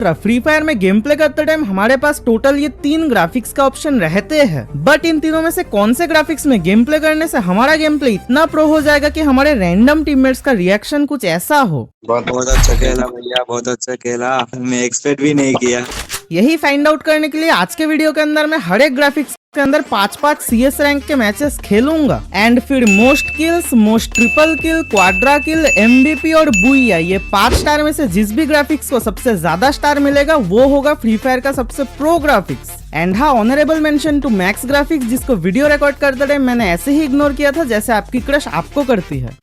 Free fire में game play करते time हमारे पास टोटल ये 3 ग्राफिक्स का ऑप्शन रहते हैं, बट इन तीनों में से कौन से ग्राफिक्स में गेम प्ले करने से हमारा गेम प्ले इतना प्रो हो जाएगा कि हमारे रैंडम टीममेट्स का रिएक्शन कुछ ऐसा हो। बहुत अच्छा खेला भैया, बहुत अच्छा खेला, मैं एक्सपेक्ट भी नहीं किया। यही फाइंड आउट करने के लिए आज के वीडियो के अंदर मैं हर एक ग्राफिक्स के अंदर 5-5 CS रैंक के मैचेस खेलूंगा एंड फिर most kills, most triple kill, quadra kill, MVP और बुइया, ये 5 स्टार में से जिस भी ग्राफिक्स को सबसे ज्यादा स्टार मिलेगा वो होगा फ्री फायर का सबसे प्रो ग्राफिक्स। एंड हाँ, honourable mention to Max graphics, जिसको वीडियो रिकॉर्ड करते टाइम मैंने ऐसे ही इग्नोर किया था जैसे आपकी क्रश आपको करती है।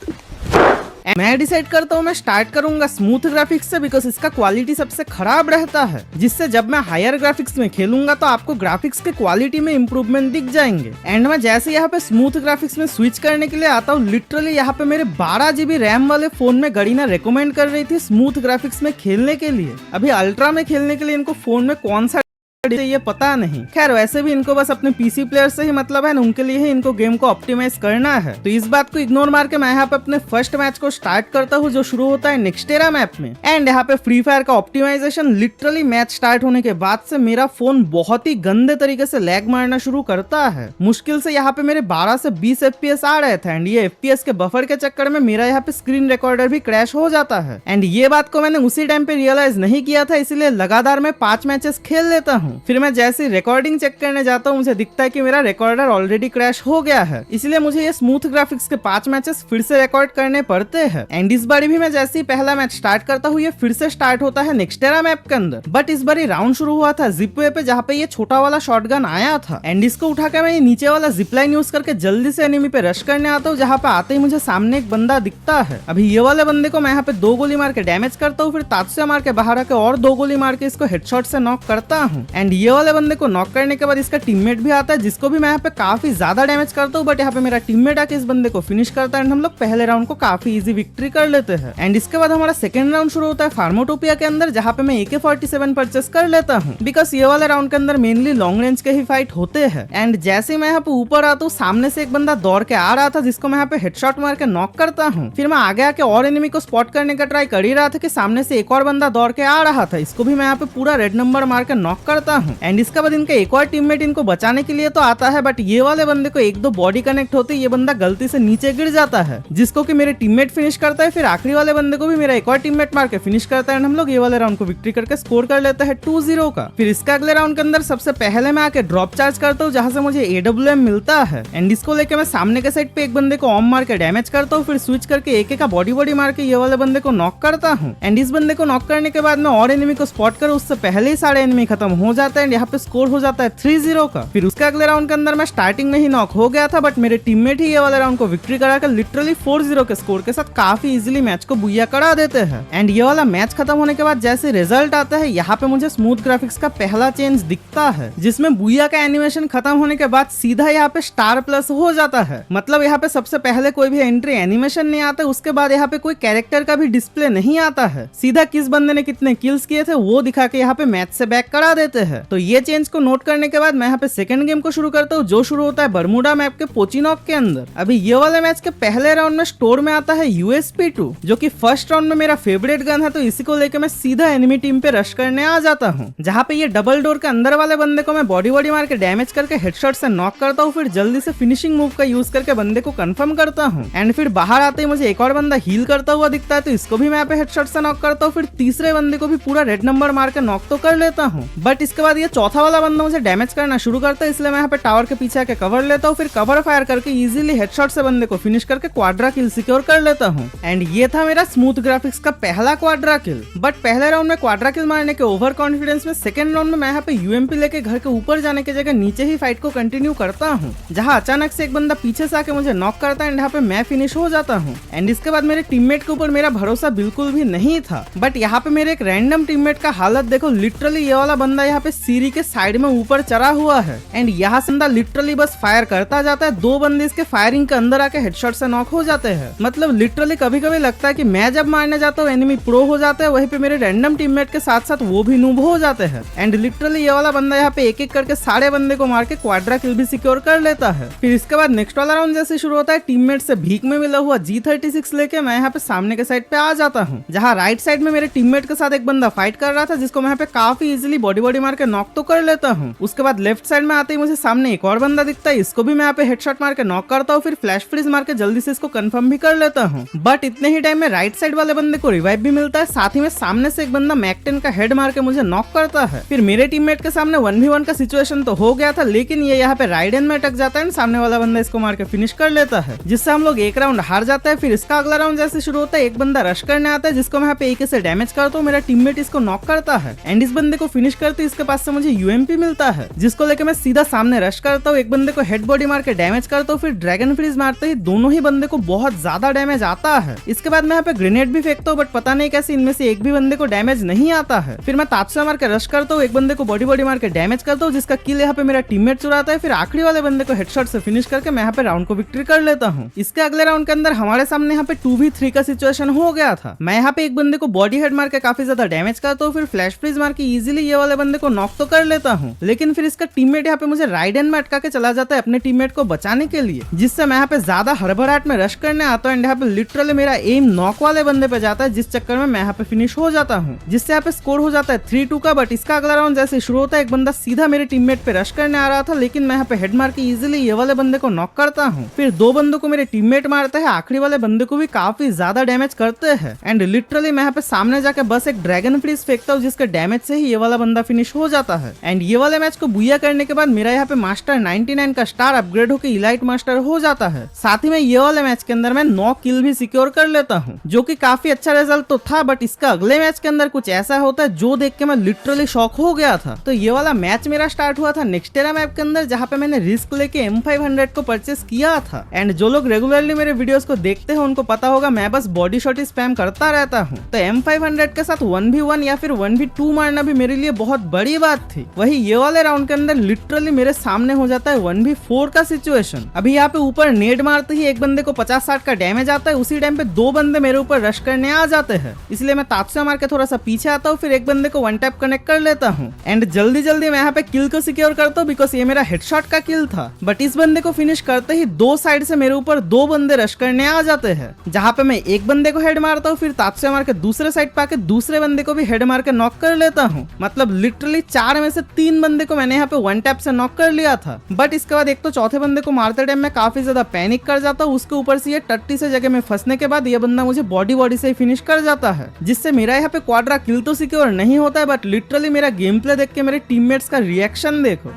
मैं डिसाइड करता हूँ मैं स्टार्ट करूंगा स्मूथ ग्राफिक्स से, बिकॉज इसका क्वालिटी सबसे खराब रहता है, जिससे जब मैं हायर ग्राफिक्स में खेलूंगा तो आपको ग्राफिक्स के क्वालिटी में इंप्रूवमेंट दिख जाएंगे। एंड मैं जैसे यहाँ पे स्मूथ ग्राफिक्स में स्विच करने के लिए आता हूँ, लिटरली यहाँ पे मेरे 12 GB रैम वाले फोन में गरीना रेकमेंड कर रही थी स्मूथ ग्राफिक्स में खेलने के लिए। अभी अल्ट्रा में खेलने के लिए इनको फोन में कौन सा ये पता नहीं। खैर, वैसे भी इनको बस अपने पीसी प्लेयर से ही मतलब है ना, उनके लिए ही इनको गेम को ऑप्टिमाइज करना है। तो इस बात को इग्नोर मार के मैं यहाँ पे अपने फर्स्ट मैच को स्टार्ट करता हूँ, जो शुरू होता है नेक्स्टेरा मैप में। एंड यहाँ पे फ्री फायर का ऑप्टिमाइजेशन लिटरली मैच स्टार्ट होने के बाद से मेरा फोन बहुत ही गंदे तरीके से लैग मारना शुरू करता है। मुश्किल से यहाँ पे मेरे 12 से 20 FPS आ रहे थे एंड ये FPS के बफर के चक्कर में मेरा यहाँ पे स्क्रीन रिकॉर्डर भी क्रैश हो जाता है। एंड ये बात को मैंने उसी टाइम पे रियलाइज नहीं किया था, इसीलिए लगातार मैं 5 मैचेस खेल लेता हूँ। फिर मैं जैसे रिकॉर्डिंग चेक करने जाता हूँ, मुझे दिखता है कि मेरा रिकॉर्डर ऑलरेडी क्रैश हो गया है, इसलिए मुझे ये स्मूथ ग्राफिक्स के 5 मैचेस फिर से रिकॉर्ड करने पड़ते हैं। एंड इस बारी भी मैं जैसे ही पहला मैच स्टार्ट करता हूँ, ये फिर से स्टार्ट होता है नेक्स्टेरा मैप के अंदर, बट इस बारी राउंड शुरू हुआ था जिपवे पे, जहाँ पे ये छोटा वाला शॉटगन आया था। एंड इसको उठा के मैं ये नीचे वाला जिपलाइन यूज करके जल्दी से एनिमी पे रश करने आता हूँ, जहाँ पे आते ही मुझे सामने एक बंदा दिखता है। अभी ये वाले बंदे को मैं यहाँ पे 2 गोली मार के डैमेज करता हूँ, फिर तात्या मार के बाहर आके और 2 गोली मार के इसको हेडशॉट से नॉक करता हूँ। एंड ये वाले बंदे को नॉक करने के बाद इसका टीममेट भी आता है, जिसको भी मैं यहाँ पे काफी ज्यादा डैमेज करता हूँ, बट यहाँ पे मेरा टीममेट आके इस बंदे को फिनिश करता है एंड हम लोग पहले राउंड को काफी इजी विक्ट्री कर लेते हैं। एंड इसके बाद हमारा सेकंड राउंड शुरू होता है फार्मोटोपिया के अंदर, जहाँ पे मैं AK-47 परचेस कर लेता हूँ, बिकॉज ये वाले राउंड के अंदर मेनली लॉन्ग रेंज के ही फाइट होते हैं। एंड जैसे ही मैं यहाँ पे ऊपर आता हूँ, सामने से एक बंदा दौड़ के आ रहा था, जिसको मैं यहाँ पे हेडशॉट मार के नॉक करता हूँ। फिर मैं आगे आके और एनिमी को स्पॉट करने का ट्राई कर ही रहा था कि सामने से एक और बंदा दौड़ के आ रहा था, इसको भी मैं यहाँ पे पूरा रेड नंबर मार के नॉक करता हूँ। एंड इसके बाद इनका एक और टीममेट इनको बचाने के लिए तो आता है, बट ये वाले बंदे को 1-2 बॉडी कनेक्ट होते ये बंदा गलती से नीचे गिर जाता है, जिसको कि मेरे टीममेट फिनिश करता है। फिर आखिरी वाले बंदे को भी मेरा एक और टीममेट मार के फिनिश करता है एंड हम लोग ये वाले राउंड को विक्ट्री करके स्कोर कर लेते हैं 2-0 का। फिर इसका अगले राउंड के अंदर सबसे पहले मैं आके ड्रॉप चार्ज करता हूँ, जहाँ से मुझे AWM मिलता है। एंड इसको लेके मैं सामने के साइड पे एक बंदे को ऑम मार के डैमेज करता हूँ, फिर स्विच करके AK का बॉडी मार के ये वाले बंदे को नॉक करता हूँ। एंड इस बंदे को नॉक करने के बाद मैं और एनिमी को स्पॉट कर उससे पहले ही सारे एनिमी खत्म हो जाता है एंड यहाँ पे स्कोर हो जाता है 3-0 का। फिर उसके अगले राउंड के अंदर मैं स्टार्टिंग में ही नॉक हो गया था, बट मेरे टीममेट ही ये वाले राउंड को विक्ट्री कराकर लिटरली 4-0 के स्कोर के साथ काफी इजीली मैच को बुइया करा देते हैं। एंड ये वाला मैच खत्म होने के बाद जैसे रिजल्ट आता है, यहाँ पे मुझे स्मूथ ग्राफिक्स का पहला चेंज दिखता है, जिसमें बुइया का एनिमेशन खत्म होने के बाद सीधा यहाँ पे स्टार प्लस हो जाता है। मतलब यहाँ पे सबसे पहले कोई भी एंट्री एनिमेशन नहीं आता, उसके बाद यहाँ पे कोई कैरेक्टर का भी डिस्प्ले नहीं आता है, सीधा किस बंदे ने कितने किल्स किए थे वो दिखा के यहाँ पे मैच से बैक करा देते हैं। तो ये चेंज को नोट करने के बाद मैं यहाँ पे सेकंड गेम को शुरू करता हूँ, जो शुरू होता है बरमूडा मैप के पोचिनॉक के अंदर। अभी ये वाले मैच के पहले राउंड में स्टोर में आता है USP2, जो कि फर्स्ट राउंड में मेरा फेवरेट गन है, तो इसी को लेकर मैं सीधा एनिमी टीम पे रश करने आ जाता हूँ, जहाँ पे ये डबल डोर के अंदर वाले बंदे को मैं बॉडी मार के डैमेज करके हेडशॉट से नॉक करता हूँ, फिर जल्दी से फिनिशिंग मूव का यूज करके बंदे को कंफर्म करता हूँ। एंड फिर बाहर आते ही मुझे एक और बंदा हील करता हुआ दिखता है, तो इसको भी मैं यहाँ पे हेडशॉट से नॉक करता हूँ, फिर तीसरे बंदे को भी पूरा रेड नंबर मार के नॉक तो कर लेता हूँ। बट इसके बाद ये चौथा वाला बंदा मुझे डैमेज करना शुरू करता है, इसलिए मैं यहाँ पे टावर के पीछे आके कवर लेता हूँ, फिर कवर फायर करके इजीली हेडशॉट से बंदे को फिनिश करके क्वाड्रा किल सिक्योर कर लेता हूँ। एंड ये था मेरा स्मूथ ग्राफिक्स का पहला क्वाड्रा किल। बट पहले राउंड में क्वाड्रा किल मारने के ओवर कॉन्फिडेंस में सेकंड राउंड में मैं यहाँ पे UMP लेके घर के ऊपर जाने की जगह नीचे ही फाइट को कंटिन्यू करता हूँ, जहाँ अचानक से एक बंदा पीछे से आके मुझे नॉक करता है एंड यहाँ पे मैं फिनिश हो जाता हूँ। एंड इसके बाद मेरे टीममेट के ऊपर मेरा भरोसा बिल्कुल भी नहीं था, बट यहाँ पे मेरे एक रैंडम टीममेट का हालत देखो, लिटरली ये वाला बंदा यहाँ पे पे सीढ़ी के साइड में ऊपर चढ़ा हुआ है एंड यहाँ से बंदा लिटरली बस फायर करता जाता है। दो बंदे इसके फायरिंग के अंदर आके हेडशॉट से नॉक हो जाते हैं। मतलब लिटरली कभी कभी लगता है कि मैं जब मारने जाता हूँ एनिमी प्रो हो जाते हैं, वहीं पे मेरे रैंडम टीममेट के साथ साथ वो भी नूब हो जाते हैं। एंड लिटरली ये वाला बंदा यहाँ पे एक एक करके सारे बंदे को मार के क्वाड्रा किल भी सिक्योर कर लेता है। फिर इसके बाद नेक्स्ट वाला राउंड जैसे शुरू होता है, टीममेट से भीख में मिला हुआ G36 लेके मैं यहाँ पे सामने के साइड पे आ जाता हूँ, जहाँ राइट साइड में मेरे टीममेट के साथ एक बंदा फाइट कर रहा था, जिसको मैं यहाँ पे काफी इजीली बॉडी मार के नॉक तो कर लेता हूँ। उसके बाद लेफ्ट साइड में आते ही मुझे सामने एक और बंदा दिखता है, इसको भी मैं यहाँ पे हेडशॉट मार के नॉक करता हूँ, फिर फ्लैश फ्रीज मार के जल्दी से इसको कंफर्म भी कर लेता हूँ। बट इतने ही टाइम में राइट साइड वाले बंदे को रिवाइव भी मिलता है, साथ ही में सामने से एक बंदा मैक-10 का हेड मार के मुझे नॉक करता है। फिर मेरे टीममेट के सामने 1v1 का सिचुएशन तो हो गया था, लेकिन ये यहाँ पे राइडन में अटक जाता है, सामने वाला बंदा इसको मार के फिनिश कर लेता है, जिससे हम लोग एक राउंड हार जाता है। फिर इसका अगला राउंड जैसे शुरू होता है, एक बंदा रश करने आता है, जिसको मैं यहाँ पे AK से डैमेज करता हूँ, मेरा टीममेट इसको नॉक करता है एंड इस बंदे को फिनिश करते इसके पास से मुझे UMP मिलता है, जिसको लेके मैं सीधा सामने रश करता हूँ, एक बंदे को हेड बॉडी मार के डैमेज करता हूँ, फिर ड्रैगन फ्रीज मारते ही दोनों ही बंदे को बहुत ज्यादा डैमेज आता है। इसके बाद मैं यहाँ पे ग्रेनेड भी फेंकता हूँ, बट पता नहीं कैसे इनमें से एक भी बंदे को डैमेज नहीं आता है। फिर मैं तात्सुया मार के रश करता हूँ, एक बंदे को बॉडी मार के डैमेज करता हूँ, जिसका किल यहाँ पे मेरा टीममेट चुराता है। फिर आखिरी वाले बंदे को हेडशॉट से फिनिश करके मैं यहाँ पे राउंड को विक्ट्री कर लेता हूँ। इसके अगले राउंड के अंदर हमारे सामने यहाँ पे 2v3 का सिचुएशन हो गया था। मैं यहाँ पे एक बंदे को बॉडी हेड मार के काफी ज्यादा डैमेज करता हूँ, फिर फ्लैश फ्रीज मार के इजीली ये वाले बंदे को नॉक तो कर लेता हूँ, लेकिन फिर इसका टीममेट यहाँ पे मुझे राइड एंड में अटका के चला जाता है अपने टीममेट को बचाने के लिए, जिससे मैं यहाँ पे ज्यादा हड़बड़ाहट में रश करने आता हूँ एंड यहाँ पे लिटरली मेरा एम नॉक वाले बंदे पे जाता है, जिस चक्कर में मैं यहाँ पे फिनिश हो जाता हूँ, जिससे यहाँ पे स्कोर हो जाता है 3-2 का। बट इसका अगला राउंड जैसे शुरू होता है, एक बंदा सीधा मेरे टीममेट पे रश करने आ रहा था, लेकिन मैं यहाँ पे हेड मार के इजीली ये वाले बंदे को नॉक करता हूँ। फिर दो बंदों को मेरे टीममेट मारते हैं, आखिरी वाले बंदे को भी काफी ज्यादा डैमेज करते हैं एंड लिटरली मैं यहाँ पे सामने जाके बस एक ड्रैगन फ्रीज फेंकता हूँ, जिसके डैमेज से ही ये वाला बंदा फिनिश हो जाता है। एंड ये वाले मैच को बुया करने के बाद मेरा यहाँ पे मास्टर 99 का स्टार अपग्रेड होकर इलाइट मास्टर हो जाता है। साथ ही में ये वाले मैच के अंदर मैं 9 किल भी सिक्योर कर लेता हूँ, जो कि काफी अच्छा रिजल्ट तो था। बट इसका अगले मैच के अंदर कुछ ऐसा होता है जो देख के मैं लिटरली शॉक हो गया था। तो ये वाला मैच मेरा स्टार्ट हुआ था नेक्स्टेरा मैप के अंदर, जहाँ पे मैंने रिस्क लेके M500 को परचेस किया था। एंड जो लोग रेगुलरली मेरे वीडियोस को देखते हैं उनको पता होगा मैं बस बॉडी शॉट स्पैम करता रहता हूँ। तो M500 के साथ 1v1 या फिर 1v2 मारना भी मेरे लिए बहुत बड़ी बात थी। वही ये वाले राउंड के अंदर लिटरली मेरे सामने हो जाता है 1v4 का सिचुएशन। अभी यहाँ पे ऊपर नेड मारते ही एक बंदे को 50-60 का डैमेज आता है, उसी टाइम पे दो बंदे मेरे ऊपर रश करने आ जाते हैं, इसलिए मैं तात्सुया मार के थोड़ा सा पीछे आता हूँ, फिर एक बंदे को वन टैप कनेक्ट कर लेता हूँ एंड जल्दी मैं यहाँ पे किल को सिक्योर करता हूँ, बिकॉज ये मेरा हेडशॉट का किल था। बट इस बंदे को फिनिश करते ही दो साइड से मेरे ऊपर दो बंदे रश करने आ जाते हैं, जहाँ पे मैं एक बंदे को हेड मारता हूँ, फिर तात्सुया मार के दूसरे साइड पे आके दूसरे बंदे को भी हेड मार के नॉक कर लेता हूँ। मतलब लिटरली 4 में से 3 बंदे को मैंने यहाँ पे वन टैप से नॉक कर लिया था। बट इसके बाद एक तो चौथे बंदे को मारते टाइम मैं काफी ज्यादा पैनिक कर जाता हूँ, उसके ऊपर से ये टट्टी से जगह में फंसने के बाद ये बंदा मुझे बॉडी से ही फिनिश कर जाता है, जिससे मेरा यहाँ पे क्वाड्रा किल तो सिक्योर नहीं होता है। बट लिटरली मेरा गेम प्ले देख के मेरे टीममेट्स का रिएक्शन देखो।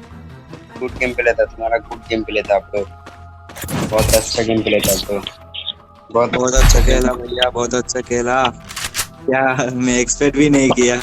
गुड गेम प्ले था तुम्हारा, गुड गेम प्ले था आप लोग, बहुत अच्छा गेम प्ले था आप लोग, बहुत अच्छा खेला भैया, बहुत अच्छा खेला, क्या मैं एक्सपेक्ट भी नहीं किया।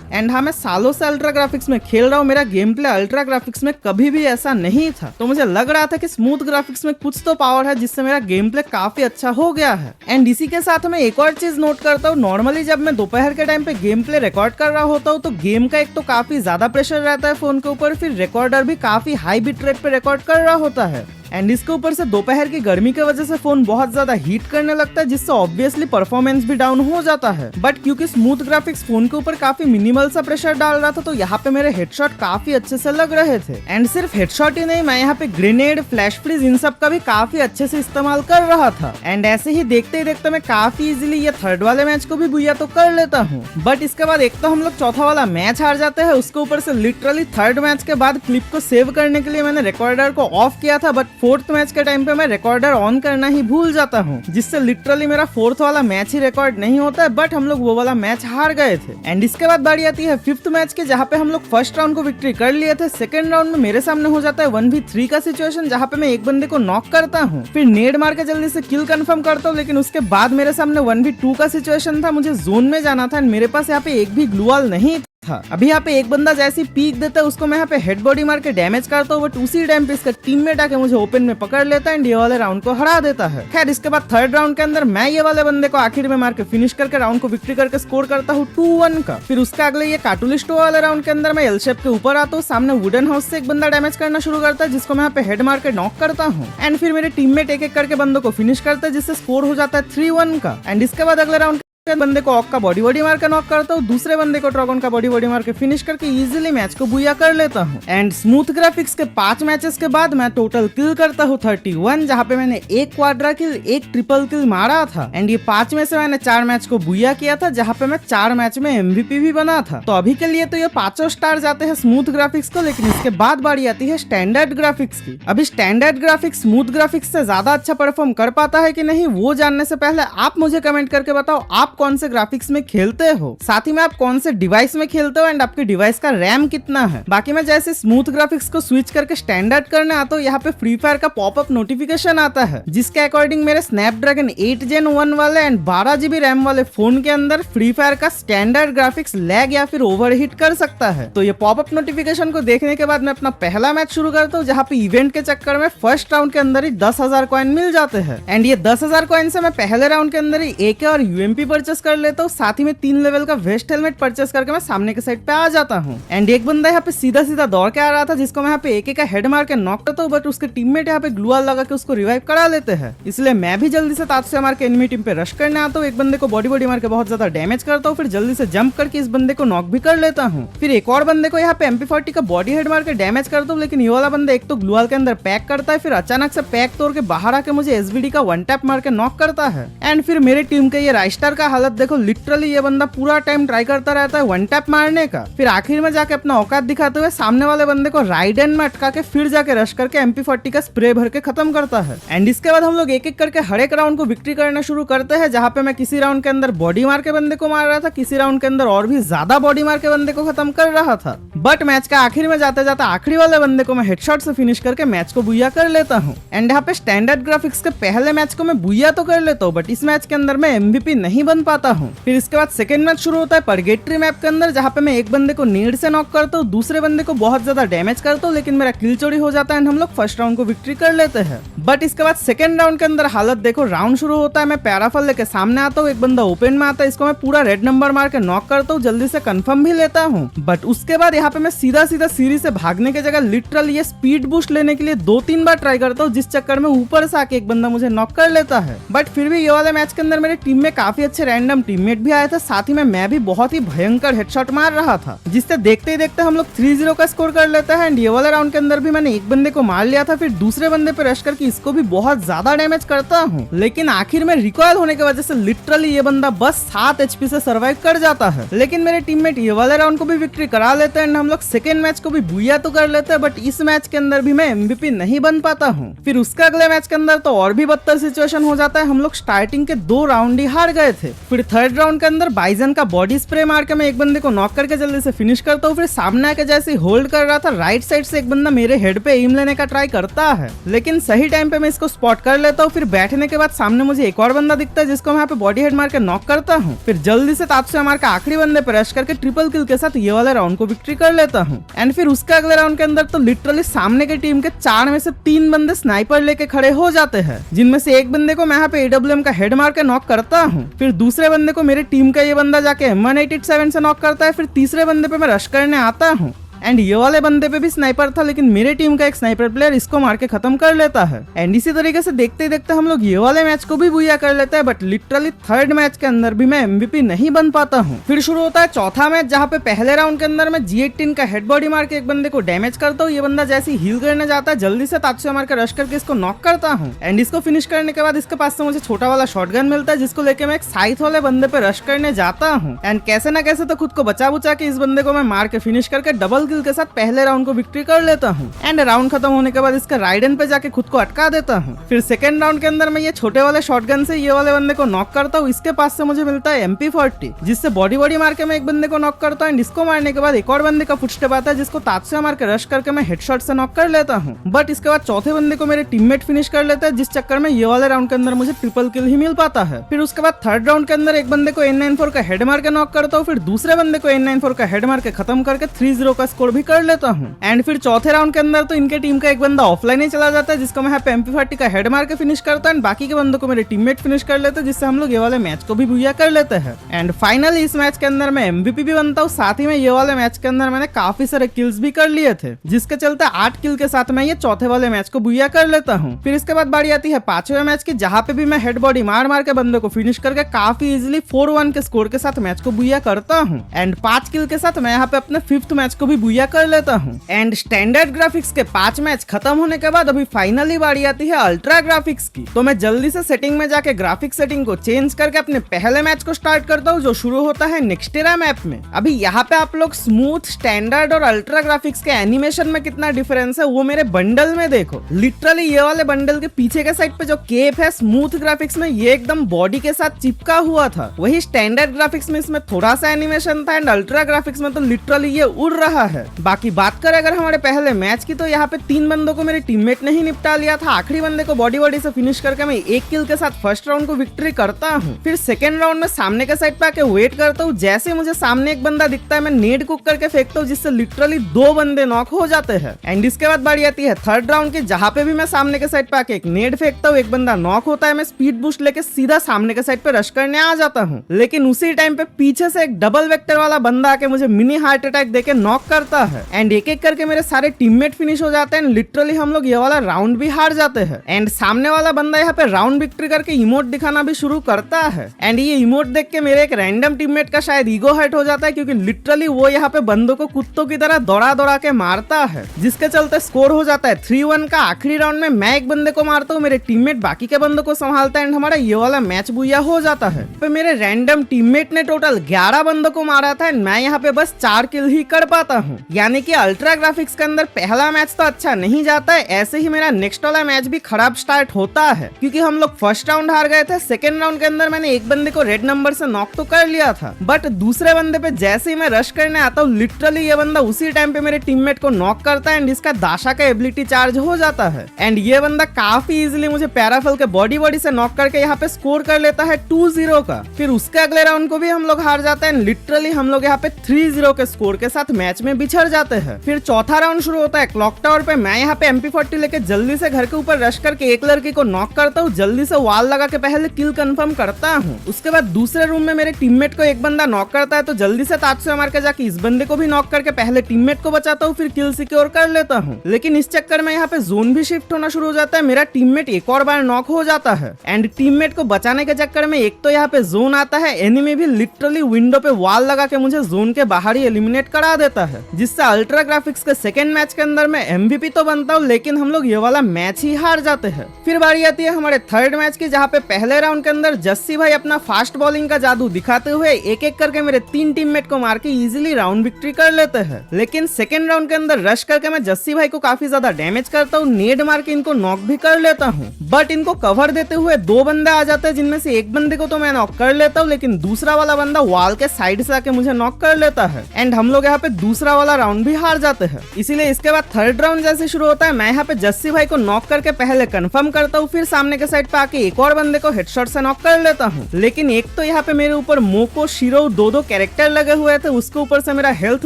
एंड हाँ, मैं सालों से अल्ट्रा ग्राफिक्स में खेल रहा हूँ, मेरा गेम प्ले अल्ट्रा ग्राफिक्स में कभी भी ऐसा नहीं था, तो मुझे लग रहा था कि स्मूथ ग्राफिक्स में कुछ तो पावर है जिससे मेरा गेम प्ले काफी अच्छा हो गया है। एंड इसी के साथ मैं एक और चीज नोट करता हूँ, नॉर्मली जब मैं दोपहर के टाइम पे गेम प्ले रिकॉर्ड कर रहा होता हूँ तो गेम का एक तो काफी ज्यादा प्रेशर रहता है फोन के ऊपर, फिर रिकॉर्डर भी काफी हाई बिट रेट पे रिकॉर्ड कर रहा होता है एंड इसके ऊपर से दोपहर की गर्मी की वजह से फोन बहुत ज्यादा हीट करने लगता है, जिससे ऑब्वियसली परफॉर्मेंस भी डाउन हो जाता है। बट क्योंकि स्मूथ ग्राफिक्स फोन के ऊपर काफी मिनिमल सा प्रेशर डाल रहा था, तो यहाँ पे मेरे हेडशॉट काफी अच्छे से लग रहे थे। एंड सिर्फ हेडशॉट ही नहीं, मैं यहाँ पे ग्रेनेड, फ्लैश फ्रीज इन सब का भी काफी अच्छे से इस्तेमाल कर रहा था। एंड ऐसे ही देखते मैं काफी इजीली ये थर्ड वाले मैच को भी बुया तो कर लेता हूँ। बट इसके बाद एक तो हम लोग चौथा वाला मैच हार जाते हैं, उसके ऊपर से लिटरली थर्ड मैच के बाद क्लिप को सेव करने के लिए मैंने रिकॉर्डर को ऑफ किया था, बट फोर्थ मैच के टाइम पे मैं रिकॉर्डर ऑन करना ही भूल जाता हूँ, जिससे लिटरली मेरा फोर्थ वाला मैच ही रिकॉर्ड नहीं होता है। बट हम लोग वो वाला मैच हार गए थे। एंड इसके बाद बारी आती है फिफ्थ मैच के, जहाँ पे हम लोग फर्स्ट राउंड को विक्ट्री कर लिए थे। सेकंड राउंड में मेरे सामने हो जाता है 1v3 का सिचुएशन, जहाँ पे मैं एक बंदे को नॉक करता हूँ, फिर नेड मार के जल्दी से किल कंफर्म करता हूँ, लेकिन उसके बाद मेरे सामने 1v2 का सिचुएशन था, मुझे जोन में जाना था एंड मेरे पास यहाँ पे एक भी ग्लूवाल नहीं था। था। अभी यहाँ पे एक बंदा जैसी पीक देता है उसको मैं यहाँ पे हेड बॉडी मार के डैमेज करता हूँ, बट उसी टाइम पे इसका टीममेट आके मुझे ओपन में पकड़ लेता है एंड ये वाले राउंड को हरा देता है। खैर इसके बाद थर्ड राउंड के अंदर मैं ये वाले बंदे को आखिर में मार के फिनिश करके राउंड को विक्ट्री करके स्कोर करता हूँ 2-1 का। फिर उसके अगले ये कार्टूलिस्टो वाले राउंड के अंदर मैं एल शेप के ऊपर आता हूँ, सामने वुडन हाउस से एक बंदा डैमेज करना शुरू करता है जिसको मैं यहाँ पे हेड मार के नॉक करता हूँ एंड फिर मेरे टीममेट एक एक करके बंदों को फिनिश करते हैं जिससे स्कोर हो जाता है 3-1 का। एंड इसके बाद अगले राउंड बंदे को ऑक का बॉडी मार के नॉक करता हूँ, दूसरे बंदे को ड्रैगन का बॉडी मार के फिनिश करके इजीली मैच को बुया कर लेता हूँ। एंड स्मूथ ग्राफिक्स के 5 मैचेस के बाद मैं टोटल किल करता हूँ 31, जहाँ पे मैंने एक क्वाड्रा किल एक ट्रिपल किल मारा था एंड ये 5 में से मैंने 4 मैच को बुया किया था, जहाँ पे मैं 4 मैच में MVP भी बना था। तो अभी के लिए तो ये 5 स्टार जाते हैं स्मूथ ग्राफिक्स को, लेकिन इसके बाद बारी आती है स्टैंडर्ड ग्राफिक्स की। अभी स्टैंडर्ड ग्राफिक्स स्मूथ ग्राफिक्स से ज्यादा अच्छा परफॉर्म कर पाता है कि नहीं वो जानने से पहले आप मुझे कमेंट करके बताओ आप कौन से ग्राफिक्स में खेलते हो, साथ ही में आप कौन से डिवाइस में खेलते हो एंड आपके डिवाइस का रैम कितना है। बाकी मैं जैसे स्मूथ ग्राफिक्स को स्विच करके स्टैंडर्ड करने आता हूँ, यहाँ पे फ्री फायर का पॉपअप नोटिफिकेशन आता है जिसके अकॉर्डिंग मेरे स्नैपड्रैगन 8 Gen 1 वाले एंड 12 GB रैम वाले फोन के अंदर फ्री फायर का स्टैंडर्ड ग्राफिक्स लैग या फिर ओवरहीट कर सकता है। तो ये पॉपअप नोटिफिकेशन को देखने के बाद मैं अपना पहला मैच शुरू करता हूँ, जहाँ पे इवेंट के चक्कर में फर्स्ट राउंड के अंदर ही 10,000 कॉइन मिल जाते हैं एंड ये 10,000 कॉइन से मैं पहले राउंड के अंदर ही AK और UMP परचेस कर लेता हूँ, साथ ही में 3 लेवल का वेस्ट हेलमेट परचेस करके मैं सामने के साइड पे आ जाता हूँ। एंड एक बंदा यहाँ पे सीधा सीधा दौड़ के आ रहा था जिसको मैं यहाँ पे AK का हेड मार के नॉक करता हूँ, बट उसके टीममेट यहाँ पे ग्लूआल लगा के उसको रिवाइव करा लेते हैं। इसलिए मैं भी जल्दी से तात्से मार के एनिमी टीम पे रश करने आता हूँ, एक बंदे को बॉडी मार के बहुत ज्यादा डैमेज करता हूँ, फिर जल्दी से जंप करके इस बंदे को नॉक भी कर लेता हूँ। फिर एक और बंदे को यहाँ पे MP40 का बॉडी हेड मार के डैमेज करता हूँ, लेकिन ये वाला बंदा एक तो ग्लूआल के अंदर पैक करता है, फिर अचानक से पैक तोड़ के बाहर आके मुझे SVD का 1 टैप मार के नॉक करता है। एंड फिर मेरे टीम के ये राइस्टर का हालत देखो, लिटरली ये बंदा पूरा टाइम ट्राई करता रहता है 1 टैप मारने का, फिर आखिर में जाके अपना औकात दिखाते हुए सामने वाले बंदे को राइडन में अटका के फिर जाके रश करके MP40 का स्प्रे भर के खत्म करता है। एंड इसके बाद हम लोग एक एक करके हर एक राउंड को विक्ट्री करना शुरू करते हैं, जहाँ पे मैं किसी राउंड के अंदर बॉडी मार के बंदे को मार रहा था, किसी राउंड के अंदर और भी ज्यादा बॉडी मार के बंदे को खत्म कर रहा था, बट मैच का आखिर में जाते जाते आखिरी वाले बंदे को मैं हेडशॉट से फिनिश करके मैच को बुया कर लेता हूँ। एंड यहाँ पे स्टैंडर्ड ग्राफिक्स के पहले मैच को मैं बुया तो कर लेता हूँ, बट इस मैच के अंदर मैं MVP नहीं बन पाता हूँ। फिर इसके बाद सेकंड मैच शुरू होता है परगेटरी मैप के अंदर, जहाँ पे मैं एक बंदे को नीड से नॉक करता हूँ, दूसरे बंदे को बहुत ज्यादा डैमेज करता हूँ, लेकिन मेरा किल चोरी हो जाता है एंड हम लोग फर्स्ट राउंड को विक्ट्री कर लेते हैं। बट इसके बाद सेकंड राउंड के अंदर हालत देखो, राउंड शुरू होता है, मैं पैराफल लेके सामने आता हूँ, एक बंदा ओपन में आता है, इसको मैं पूरा रेड नंबर मार के नॉक करता हूँ, जल्दी से कंफर्म भी लेता हूँ। बट उसके बाद यहाँ पे मैं सीधा सीधा सीढ़ी से भागने की जगह लिटरली ये स्पीड बूस्ट लेने के लिए 2-3 बार ट्राई करता हूँ, जिस चक्कर में ऊपर से आके एक बंदा मुझे नॉक कर लेता है। बट फिर भी ये वाले मैच के अंदर मेरे टीम में काफी अच्छे रैंडम टीममेट भी आए थे, साथ ही में मैं भी बहुत ही भयंकर हेडशॉट मार रहा था, जिससे देखते ही देखते हम लोग 3-0 का स्कोर कर लेते हैं। एंड ये वाले राउंड के अंदर भी मैंने एक बंदे को मार लिया था, फिर दूसरे बंदे पे रश करके इसको भी बहुत ज्यादा डैमेज करता हूँ, लेकिन आखिर में रिकॉयल होने की वजह से लिटरली ये बंदा बस 7 HP से सर्वाइव कर जाता है। लेकिन मेरे टीममेट ये वाले राउंड को भी विक्ट्री करा लेते हैं एंड हम लोग सेकेंड मैच को भी बुया तो कर लेते हैं, बट इस मैच के अंदर भी मैं MVP नहीं बन पाता हूँ। फिर उसके अगले मैच के अंदर तो और भी बदतर सिचुएशन हो जाता है, हम लोग स्टार्टिंग के 2 राउंड ही हार गए थे। फिर थर्ड राउंड के अंदर बाइजन का बॉडी स्प्रे मार के मैं एक बंदे को नॉक करके जल्दी से फिनिश करता हूँ, फिर सामने आके जैसे होल्ड कर रहा था राइट साइड से एक बंदा मेरे हेड पे एम लेने का ट्राई करता है, लेकिन सही टाइम पे मैं इसको स्पॉट कर लेता हूँ। फिर बैठने के बाद सामने मुझे एक और बंदा दिखता है, जिसको मैं यहाँ पे बॉडी हेड मार के नॉक करता हूँ, फिर जल्दी से तात्से मार के आखिरी बंदे पे रश करके ट्रिपल किल के साथ ये वाले राउंड को विक्ट्री कर लेता हूँ। एंड फिर उसके अगले राउंड के अंदर तो लिटरली सामने की टीम के 4 में से 3 बंदे स्नाइपर लेके खड़े हो जाते हैं, जिनमें से एक बंदे को मैं यहाँ पे AWM का हेड मार के नॉक करता हूँ, फिर दूसरे बंदे को मेरे टीम का ये बंदा जाके M187 से नॉक करता है, फिर तीसरे बंदे पे मैं रश करने आता हूँ। एंड ये वाले बंदे पे भी स्नाइपर था, लेकिन मेरे टीम का एक स्नाइपर प्लेयर इसको मार के खत्म कर लेता है। एंड इसी तरीके से देखते ही देखते हम लोग ये वाले मैच को भी बुया कर लेते हैं, बट लिटरली थर्ड मैच के अंदर भी मैं MVP नहीं बन पाता हूँ। फिर शुरू होता है चौथा मैच, जहाँ पे पहले राउंड के अंदर मैं G18 का हेड बॉडी मार के एक बंदे को डैमेज करता हूँ। ये बंदा जैसे हील करने जाता है, जल्दी से तात्से मार के रश करके इसको नॉक करता हूँ। एंड इसको फिनिश करने के बाद इसके पास से मुझे छोटा वाला शॉटगन मिलता है, जिसको लेके मैं एक साइथ वाले बंदे पे रश करने जाता हूँ। एंड कैसे ना कैसे तो खुद को बचा बुचा के इस बंदे को मैं मार के फिनिश करके डबल किल के साथ पहले राउंड को विक्ट्री कर लेता हूँ एंड राउंड खत्म होने के बाद इसका राइडन पे जाके खुद को अटका देता हूँ। फिर सेकंड राउंड के अंदर मैं ये छोटे वाले शॉटगन से ये वाले बंदे को नॉक करता हूँ। इसके पास से मुझे मिलता है MP40, जिससे बॉडी मार के मैं एक बंदे को नॉक करता हूँ एंड इसको मारने के बाद एक और बंदे का फुटस्टेप आता है जिसको तात्या मार के रश करके मैं हेडशॉट से नॉक कर लेता हूँ। बट इसके बाद चौथे बंदे को मेरे टीममेट फिनिश कर लेते हैं, जिस चक्कर में ये वाले राउंड के अंदर मुझे ट्रिपल किल ही मिल पाता है। फिर उसके बाद थर्ड राउंड के अंदर एक बंदे को N94 का हेड मार के नॉक करता हूँ, फिर दूसरे बंदे को N94 का हेड मार के खत्म करके 3-0 का स्कोर भी कर लेता हूँ। एंड फिर चौथे राउंड के अंदर तो इनके टीम का एक बंदा ऑफलाइन ही चला जाता है, जिसको मैं यहाँ पे MP40 का हेड मार के फिनिश करता हूँ। बाकी के बंदों को मेरे टीममेट फिनिश कर लेते हैं, जिससे हम लोग ये वाले मैच को भी बुया कर लेते हैं। एंड फाइनली इस मैच के अंदर मैं MVP भी बनता हूँ। साथ ही में ये वाले मैच के अंदर मैंने काफी सारे किल्स भी कर लिए थे, जिसके चलते 8 किल के साथ मैं ये चौथे वाले मैच को बुया कर लेता हूँ। फिर इसके बाद बारी आती है पांचवें मैच की, जहाँ पे भी मैं हेड बॉडी मार के बंदे को फिनिश करके काफी इजीली 4-1 के स्कोर के साथ मैच को बुया करता हूँ। एंड 5 किल के साथ मैं यहाँ पे अपने 5th मैच को भी बुया कर लेता हूँ। एंड स्टैंडर्ड ग्राफिक्स के 5 मैच खत्म होने के बाद अभी फाइनली बारी आती है अल्ट्रा ग्राफिक्स की। तो मैं जल्दी से सेटिंग में जाके ग्राफिक्स सेटिंग को चेंज करके अपने पहले मैच को स्टार्ट करता हूँ, जो शुरू होता है नेक्स्टेरा मैप में। अभी यहाँ पे आप लोग स्मूथ, स्टैंडर्ड और अल्ट्रा ग्राफिक्स के एनिमेशन में कितना डिफरेंस है वो मेरे बंडल में देखो। लिटरली ये वाले बंडल के पीछे के साइड पे जो केप है स्मूथ ग्राफिक्स में ये एकदम बॉडी के साथ चिपका हुआ था, वही स्टैंडर्ड ग्राफिक्स में इसमें थोड़ा सा एनिमेशन था एंड अल्ट्रा ग्राफिक्स में तो लिटरली ये उड़ रहा है। बाकी बात करें अगर हमारे पहले मैच की, तो यहाँ पे 3 बंदों को मेरे टीममेट ने ही निपटा लिया था। आखिरी बंदे को बॉडी से फिनिश करके मैं 1 किल के साथ फर्स्ट राउंड को विक्ट्री करता हूँ। फिर सेकंड राउंड में सामने के साइड पे आके वेट करता हूँ। जैसे मुझे सामने एक बंदा दिखता है मैं नेड कुक करके फेंकता हूँ, जिससे लिटरली 2 बंदे नॉक हो जाते हैं। एंड इसके बाद बारी आती है थर्ड राउंड की, जहाँ पे भी मैं सामने के साइड पे आके एक नेड फेंकता हूँ, एक बंदा नॉक होता है। मैं स्पीड बूस्ट लेके सीधा सामने के साइड पे रश करने आ जाता हूँ, लेकिन उसी टाइम पे पीछे से एक डबल वेक्टर वाला बंदा आके मुझे मिनी हार्ट अटैक देके नॉक करता है। एंड एक एक करके मेरे सारे टीममेट फिनिश हो जाते हैं। लिटरली हम लोग ये वाला राउंड भी हार जाते हैं। एंड सामने वाला बंदा यहाँ पे राउंड विक्ट्री करके इमोट दिखाना भी शुरू करता है। एंड ये इमोट देख के मेरे एक रैंडम टीममेट का शायद ईगो हर्ट हो जाता है, क्योंकि लिटरली वो यहाँ पे बंदों को कुत्तों की तरह दौड़ा के मारता है, जिसके चलते स्कोर हो जाता है 3-1 का। आखिरी राउंड में मैं एक बंदे को मारता हूँ, मेरे टीममेट बाकी के बंदों को संभालता है एंड हमारा ये वाला मैच बुया हो जाता है। पे मेरे रैंडम टीममेट ने टोटल 11 बंदों को मारा था एंड मैं यहाँ पे बस 4 किल ही कर पाता हूँ। यानी कि अल्ट्रा ग्राफिक्स के अंदर पहला मैच तो अच्छा नहीं जाता है, ऐसे ही मेरा नेक्स्ट वाला मैच भी खराब स्टार्ट होता है, क्योंकि हम लोग फर्स्ट राउंड हार गए थे। सेकंड राउंड के अंदर मैंने एक बंदे को रेड नंबर से नॉक तो कर लिया था, बट दूसरे बंदे पे जैसे ही मैं रश करने आता हूँ लिटरली ये बंदा उसी टाइम पे मेरे टीममेट को नॉक करता है एंड इसका दाशा का एबिलिटी चार्ज हो जाता है। एंड ये बंदा काफी इजीली मुझे पैराफल के बॉडी से नॉक करके यहाँ पे स्कोर कर लेता है 2-0 का। फिर उसके अगले राउंड को भी हम लोग हार जाते हैं। लिटरली हम लोग यहाँ पे 3-0 के स्कोर के साथ मैच में बिछड़ जाते हैं। फिर चौथा राउंड शुरू होता है क्लॉक टावर पे। मैं यहाँ पे MP40 लेके जल्दी से घर के ऊपर रश करके एक लड़की को नॉक करता हूँ, जल्दी से वॉल लगा के पहले किल कंफर्म करता हूँ। उसके बाद दूसरे रूम में मेरे टीममेट को एक बंदा नॉक करता है, तो जल्दी से तात्या मार के जाके इस बंदे को भी नॉक करके पहले टीममेट को बचाता हूँ, फिर किल सिक्योर कर लेता हूँ। लेकिन इस चक्कर में यहाँ पे जोन भी शिफ्ट होना शुरू हो जाता है। मेरा टीममेट एक और बार नॉक हो जाता है एंड टीममेट को बचाने के चक्कर में एक तो यहाँ पे जोन आता है, एनिमी भी लिटरली विंडो पे वॉल लगा के मुझे जोन के बाहर ही एलिमिनेट करा देता है, जिससे अल्ट्रा ग्राफिक्स के सेकंड मैच के अंदर मैं MVP तो बनता हूँ, लेकिन हम लोग ये वाला मैच ही हार जाते हैं। फिर बारी आती है हमारे थर्ड मैच की, जहाँ पे पहले राउंड के अंदर जस्सी भाई अपना फास्ट बॉलिंग का जादू दिखाते हुए एक एक करके मेरे 3 टीममेट को मार के इजीली राउंड विक्ट्री कर लेते हैं। लेकिन सेकंड राउंड के अंदर रश करके मैं जस्सी भाई को काफी ज्यादा डैमेज करता हूँ, नेड मार के इनको नॉक भी कर लेता हूँ, बट इनको कवर देते हुए 2 बंदे आ जाते हैं, जिनमें से एक बंदे को तो मैं नॉक कर लेता हूँ, लेकिन दूसरा वाला बंदा वॉल के साइड से आके मुझे नॉक कर लेता है एंड हम लोग यहाँ पे दूसरा वाला राउंड भी हार जाते हैं। इसीलिए इसके बाद थर्ड राउंड जैसे शुरू होता है, मैं यहाँ पे जस्सी भाई को नॉक करके पहले कंफर्म करता हूँ, फिर सामने के साइड पे आके एक और बंदे को हेडशॉट से नॉक कर लेता हूँ। लेकिन एक तो यहाँ पे मेरे ऊपर मोको, शिरो 2 कैरेक्टर लगे हुए थे, उसके ऊपर से मेरा हेल्थ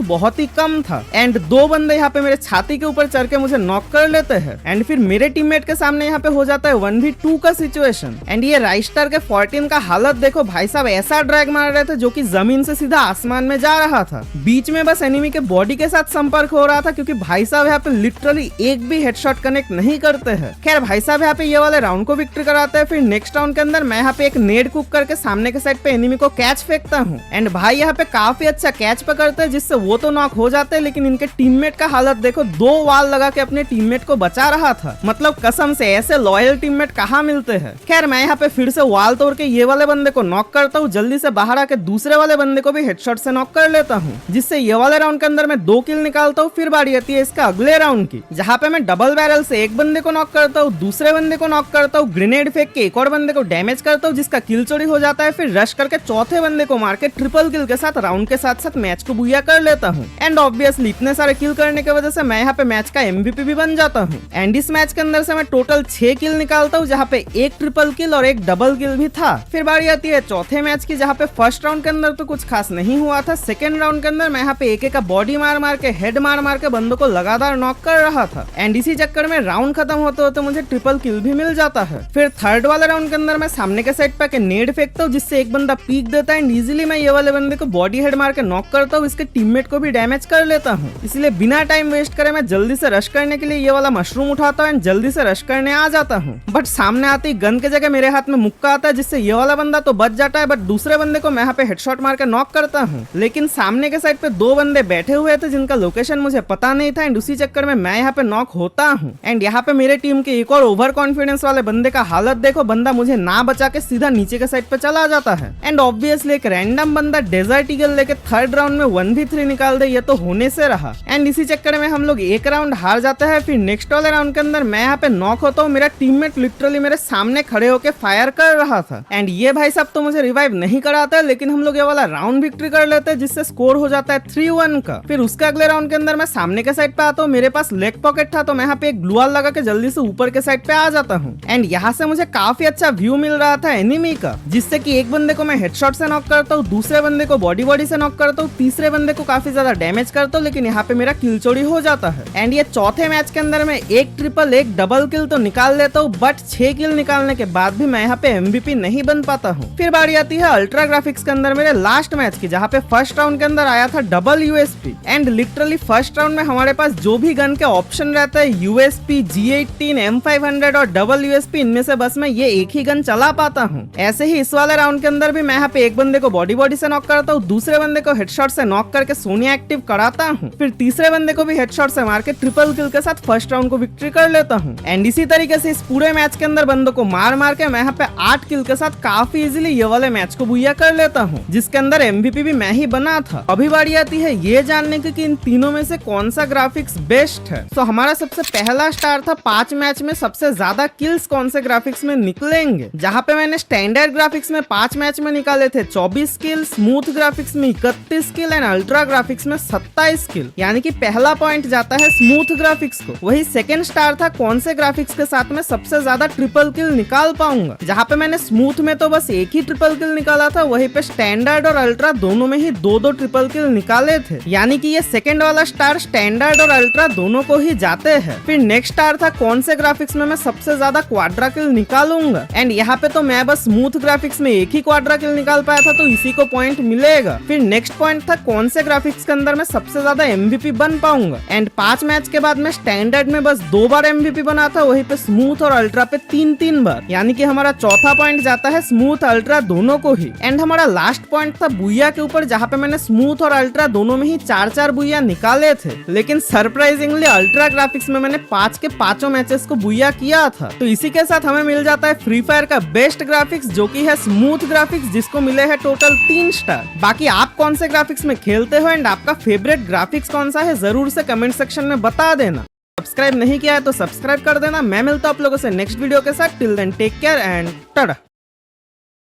बहुत ही कम था एंड 2 बंदे यहाँ पे मेरे छाती के ऊपर चढ़ के मुझे नॉक कर लेते हैं एंड फिर मेरे टीममेट के सामने यहाँ पे हो जाता है 1v2 का सिचुएशन। एंड ये राइस्टर के 14 का हालत देखो भाई साहब, ऐसा ड्रैग मार रहे थे जो कि जमीन से सीधा आसमान में जा रहा था। बीच में बस एनिमी के बॉडी के साथ संपर्क हो रहा था, क्योंकि भाई साहब यहाँ पे लिटरली एक भी हेडशॉट कनेक्ट नहीं करते हैं। खैर भाई साहब यहाँ पे ये वाले राउंड को विक्ट्री कराते हैं। फिर नेक्स्ट राउंड के अंदर मैं यहाँ पे एक नेड कुक करके सामने के साइड पे एनिमी को कैच फेंकता हूँ एंड भाई यहाँ पे काफी अच्छा कैच पकड़ते हैं, जिससे वो तो नॉक हो जाते हैं, लेकिन इनके टीममेट का हालत देखो, 2 वाल लगा के अपने टीममेट को बचा रहा था। मतलब कसम से ऐसे लॉयल टीममेट कहाँ मिलते हैं। खैर मैं यहाँ पे फिर से वाल तोड़ के ये वाले बंदे को नॉक करता हूँ, जल्दी से बाहर आके दूसरे वाले बंदे को भी हेडशॉट से नॉक कर लेता हूँ, जिससे ये वाले राउंड के अंदर मैं 2 किल निकालता हूँ। फिर बारी आती है इसका अगले राउंड की, जहाँ पे मैं डबल बैरल से एक बंदे को नॉक करता हूँ, दूसरे बंदे को नॉक करता हूँ, ग्रेनेड फेंक के एक और बंदे को डैमेज करता हूँ जिसका किल चोरी हो जाता है। फिर रश करके चौथे बंदे को मार के ट्रिपल किल के साथ राउंड के साथ साथ मैच को बुया कर लेता हूँ। एंड ऑब्वियसली इतने सारे किल करने की वजह से मैं यहाँ पे मैच का MVP भी बन जाता हूँ। एंड इस मैच के अंदर से मैं टोटल 6 किल निकालता हूँ, जहाँ पे एक ट्रिपल किल और एक डबल किल भी था। फिर बारी आती है चौथे मैच की, जहाँ पे फर्स्ट राउंड के अंदर तो कुछ खास नहीं हुआ था। सेकेंड राउंड के अंदर मैं यहाँ पे एक का बॉडी मार मार के, हेड मार मार के बंदों को लगातार नॉक कर रहा था। एंड इसी चक्कर में राउंड खत्म होते होते मुझे ट्रिपल किल भी मिल जाता है। फिर थर्ड वाले राउंड के अंदर मैं सामने के साइड पे नेड फेंकता हूँ, जिससे एक बंदा पीक देता है। इजीली मैं ये वाले बंदे को बॉडी हेड मार के नॉक करता हूँ, इसके टीममेट को भी डैमेज कर लेता हूँ। इसलिए बिना टाइम वेस्ट करे मैं जल्दी से रश करने के लिए ये वाला मशरूम उठाता हूँ एंड जल्दी से रश करने आ जाता हूँ। बट सामने आते ही गन के जगह मेरे हाथ में मुक्का आता है, जिससे ये वाला बंदा तो बच जाता है, बट दूसरे बंदे को मैं यहाँ पे हेडशॉट मार के नॉक करता हूँ। लेकिन सामने के साइड पे 2 बंदे बैठे हुए थे जिनका लोकेशन मुझे पता नहीं था, एंड उसी चक्कर में मैं यहाँ पे नॉक होता हूँ। एंड यहाँ पे मेरे टीम के एक और ओवर कॉन्फिडेंस वाले बंदे का हालत देखो, बंदा मुझे ना बचा के सीधा नीचे के साइड पे चला जाता है। एंड ऑब्वियसली एक रैंडम बंदा डेजर्ट ईगल लेके थर्ड राउंड में 1v3 निकाल दे, ये तो होने से रहा। एंड इसी चक्कर में हम लोग एक राउंड हार जाते हैं। फिर नेक्स्ट वाले राउंड के अंदर मैं यहाँ पे नॉक होता हूँ। मेरा टीममेट लिटरली मेरे सामने खड़े होके फायर कर रहा था, एंड ये भाई साहब तो मुझे रिवाइव नहीं कराता, लेकिन हम लोग ये वाला राउंड विक्ट्री कर लेते हैं, जिससे स्कोर हो जाता है 3-1 का। फिर उसके अगले राउंड के अंदर मैं सामने के साइड पे आता हूँ। मेरे पास लेग पॉकेट था, तो मैं यहाँ पे एक ग्लूवाल लगा के जल्दी से ऊपर के साइड पे आ जाता हूँ। एंड यहाँ से मुझे काफी अच्छा व्यू मिल रहा था एनिमी का, जिससे कि एक बंदे को मैं हेडशॉट से नॉक करता हूँ, दूसरे बंदे को बॉडी से नॉक करता हूँ, तीसरे बंदे को काफी ज्यादा डैमेज करता हूँ, लेकिन यहाँ पे मेरा किल चोरी हो जाता है। एंड ये चौथे मैच के अंदर मैं एक ट्रिपल एक डबल किल तो निकाल लेता हूँ, बट 6 किल निकालने के बाद भी मैं यहाँ पे MVP नहीं बन पाता हूँ। फिर बारी आती है अल्ट्रा ग्राफिक्स के अंदर मेरे लास्ट मैच की, जहाँ पे फर्स्ट राउंड के अंदर आया था double USP। And literally first round में हमारे पास जो भी गन के ऑप्शन रहता है, USP, G18, M500 और डबल USP, इनमें से बस मैं ये एक ही गन चला पाता हूँ। ऐसे ही इस वाले राउंड के अंदर भी मैं यहाँ पे एक बंदे को बॉडी से नॉक करता हूँ, दूसरे बंदे को हेडशॉट से नॉक करके सोनिया एक्टिव कराता हूँ, फिर तीसरे बंदे को भी हेडशॉट से मार के ट्रिपल किल के साथ फर्स्ट राउंड को विक्ट्री कर लेता हूँ। एंड इसी तरीके से इस पूरे मैच के अंदर बंदों को मार मार के मैं यहाँ पे 8 किल के साथ काफी इजीली ये वाले मैच को बुया कर लेता हूँ, जिसके अंदर MVP भी मैं ही बना था। अभी बारी आती है ये जानने की कि इन तीनों में से कौन सा ग्राफिक्स बेस्ट है। तो हमारा सबसे पहला स्टार था 5 मैच में सबसे ज्यादा किल्स कौन से ग्राफिक्स में निकलेंगे, जहाँ पे मैंने स्टैंडर्ड ग्राफिक्स में 5 मैच में निकाले थे 24 किल, स्मूथ ग्राफिक्स में 31 किल एंड अल्ट्रा ग्राफिक्स में 27 किल, यानी कि पहला पॉइंट जाता है स्मूथ ग्राफिक्स को। वही सेकंड स्टार था कौन से ग्राफिक्स के साथ में सबसे ज्यादा ट्रिपल किल निकाल पाऊंगा, जहाँ पे मैंने स्मूथ में तो बस एक ही ट्रिपल किल निकाला था, वहीं पे स्टैंडर्ड और अल्ट्रा दोनों में ही 2-2 ट्रिपल किल निकाले थे, यानी कि ये सेकंड वाला स्टार स्टैंडर्ड और अल्ट्रा दोनों को ही जाते हैं। फिर नेक्स्ट स्टार था कौन से ग्राफिक्स में मैं सबसे ज्यादा क्वाड्रा किल निकालूंगा, एंड यहाँ पे तो मैं बस स्मूथ ग्राफिक्स में एक ही क्वाड्रा किल निकाल पाया था, तो इसी को पॉइंट मिलेगा। फिर नेक्स्ट पॉइंट था कौन से ग्राफिक्स के अंदर मैं सबसे ज्यादा MVP बन पाऊंगा, एंड 5 मैच के बाद मैं स्टैंडर्ड में बस 2 बार MVP बना था, वहीं पे स्मूथ और अल्ट्रा पे 3-3 बार, यानी कि हमारा चौथा पॉइंट जाता है स्मूथ अल्ट्रा दोनों को ही। एंड हमारा लास्ट पॉइंट था बुया के ऊपर, जहाँ पे मैंने स्मूथ और अल्ट्रा दोनों में ही 4-4 बुया निकाले थे, लेकिन सरप्राइजिंगली अल्ट्रा ग्राफिक्स में मैंने 5 के 5 मैचेस को बुया किया था। तो इसी के साथ हमें मिल जाता है फ्री फायर का बेस्ट ग्राफिक्स, जो कि है स्मूथ ग्राफिक्स, जिसको मिले हैं टोटल 3 स्टार। बाकी आप कौन से ग्राफिक्स में खेलते हो एंड आपका फेवरेट ग्राफिक्स कौन सा है, जरूर से कमेंट सेक्शन में बता देना। सब्सक्राइब नहीं किया है तो सब्सक्राइब कर देना। मैं मिलता हूं आप लोगों से नेक्स्ट वीडियो के साथ। Till then take care and Tata.